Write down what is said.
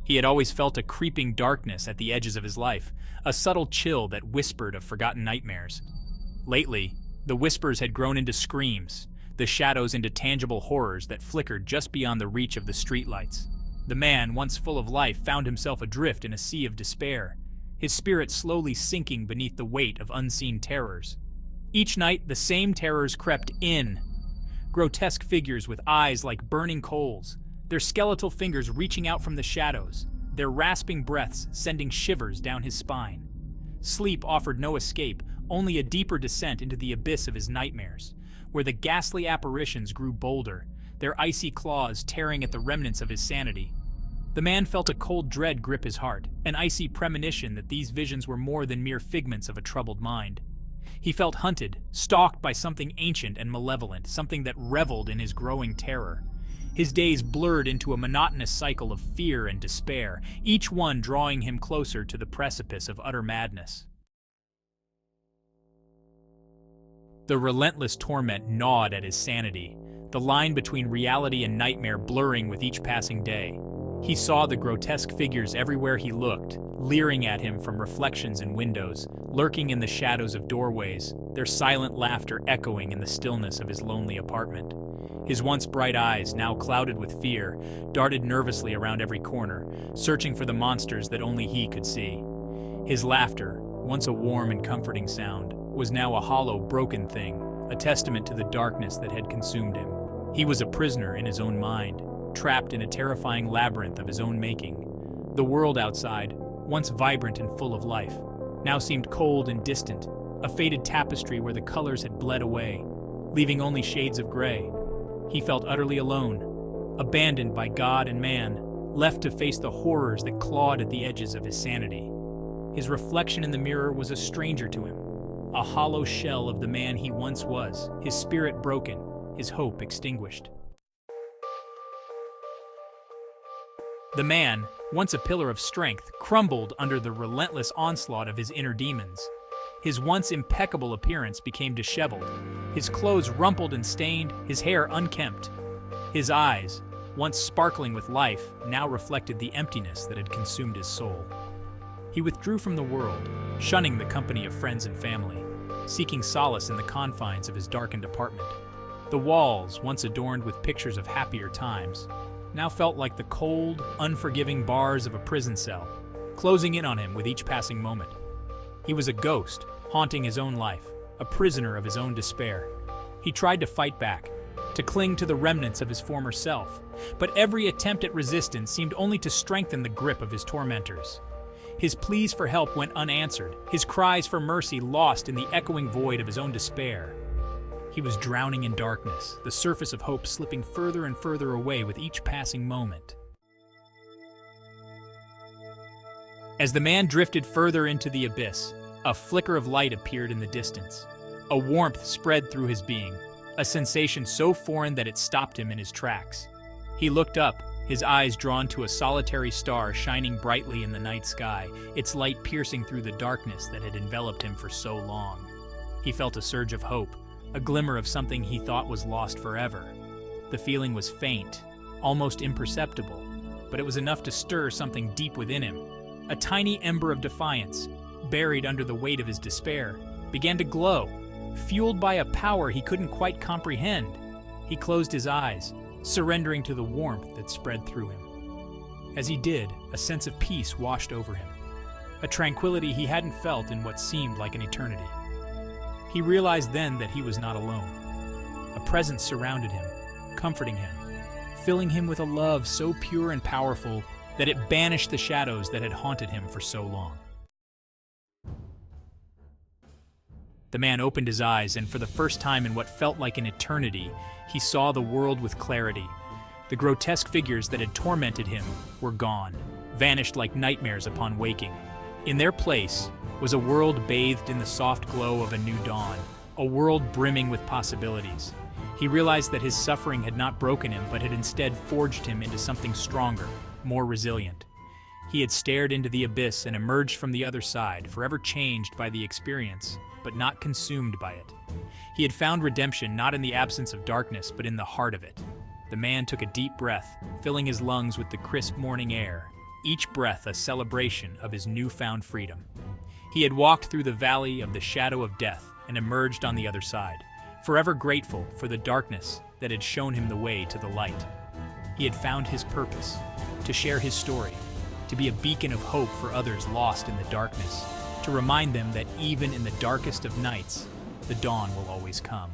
He had always felt a creeping darkness at the edges of his life, a subtle chill that whispered of forgotten nightmares. Lately, the whispers had grown into screams, the shadows into tangible horrors that flickered just beyond the reach of the streetlights. The man, once full of life, found himself adrift in a sea of despair, his spirit slowly sinking beneath the weight of unseen terrors. Each night, the same terrors crept in. Grotesque figures with eyes like burning coals, their skeletal fingers reaching out from the shadows, their rasping breaths sending shivers down his spine. Sleep offered no escape, only a deeper descent into the abyss of his nightmares, where the ghastly apparitions grew bolder, their icy claws tearing at the remnants of his sanity. The man felt a cold dread grip his heart, an icy premonition that these visions were more than mere figments of a troubled mind. He felt hunted, stalked by something ancient and malevolent, something that reveled in his growing terror. His days blurred into a monotonous cycle of fear and despair, each one drawing him closer to the precipice of utter madness. The relentless torment gnawed at his sanity, the line between reality and nightmare blurring with each passing day. He saw the grotesque figures everywhere he looked, leering at him from reflections in windows, lurking in the shadows of doorways, their silent laughter echoing in the stillness of his lonely apartment. His once bright eyes, now clouded with fear, darted nervously around every corner, searching for the monsters that only he could see. His laughter, once a warm and comforting sound, was now a hollow, broken thing, a testament to the darkness that had consumed him. He was a prisoner in his own mind, trapped in a terrifying labyrinth of his own making. The world outside, once vibrant and full of life, now seemed cold and distant, a faded tapestry where the colors had bled away, leaving only shades of gray. He felt utterly alone, abandoned by God and man, left to face the horrors that clawed at the edges of his sanity. His reflection in the mirror was a stranger to him, a hollow shell of the man he once was, his spirit broken, his hope extinguished. The man, once a pillar of strength, crumbled under the relentless onslaught of his inner demons. His once impeccable appearance became disheveled, his clothes rumpled and stained, his hair unkempt. His eyes, once sparkling with life, now reflected the emptiness that had consumed his soul. He withdrew from the world, shunning the company of friends and family, seeking solace in the confines of his darkened apartment. The walls, once adorned with pictures of happier times, now felt like the cold, unforgiving bars of a prison cell, closing in on him with each passing moment. He was a ghost, haunting his own life, a prisoner of his own despair. He tried to fight back, to cling to the remnants of his former self, but every attempt at resistance seemed only to strengthen the grip of his tormentors. His pleas for help went unanswered, his cries for mercy lost in the echoing void of his own despair. He was drowning in darkness, the surface of hope slipping further and further away with each passing moment. As the man drifted further into the abyss, a flicker of light appeared in the distance. A warmth spread through his being, a sensation so foreign that it stopped him in his tracks. He looked up, his eyes drawn to a solitary star shining brightly in the night sky, its light piercing through the darkness that had enveloped him for so long. He felt a surge of hope, a glimmer of something he thought was lost forever. The feeling was faint, almost imperceptible, but it was enough to stir something deep within him. A tiny ember of defiance, buried under the weight of his despair, began to glow, fueled by a power he couldn't quite comprehend. He closed his eyes, surrendering to the warmth that spread through him. As he did, a sense of peace washed over him, a tranquility he hadn't felt in what seemed like an eternity. He realized then that he was not alone. A presence surrounded him, comforting him, filling him with a love so pure and powerful that it banished the shadows that had haunted him for so long. The man opened his eyes, and for the first time in what felt like an eternity, he saw the world with clarity. The grotesque figures that had tormented him were gone, vanished like nightmares upon waking. In their place was a world bathed in the soft glow of a new dawn, a world brimming with possibilities. He realized that his suffering had not broken him, but had instead forged him into something stronger, more resilient. He had stared into the abyss and emerged from the other side, forever changed by the experience, but not consumed by it. He had found redemption not in the absence of darkness, but in the heart of it. The man took a deep breath, filling his lungs with the crisp morning air. each breath a celebration of his newfound freedom. He had walked through the valley of the shadow of death and emerged on the other side, forever grateful for the darkness that had shown him the way to the light. He had found his purpose, to share his story, to be a beacon of hope for others lost in the darkness, to remind them that even in the darkest of nights, the dawn will always come.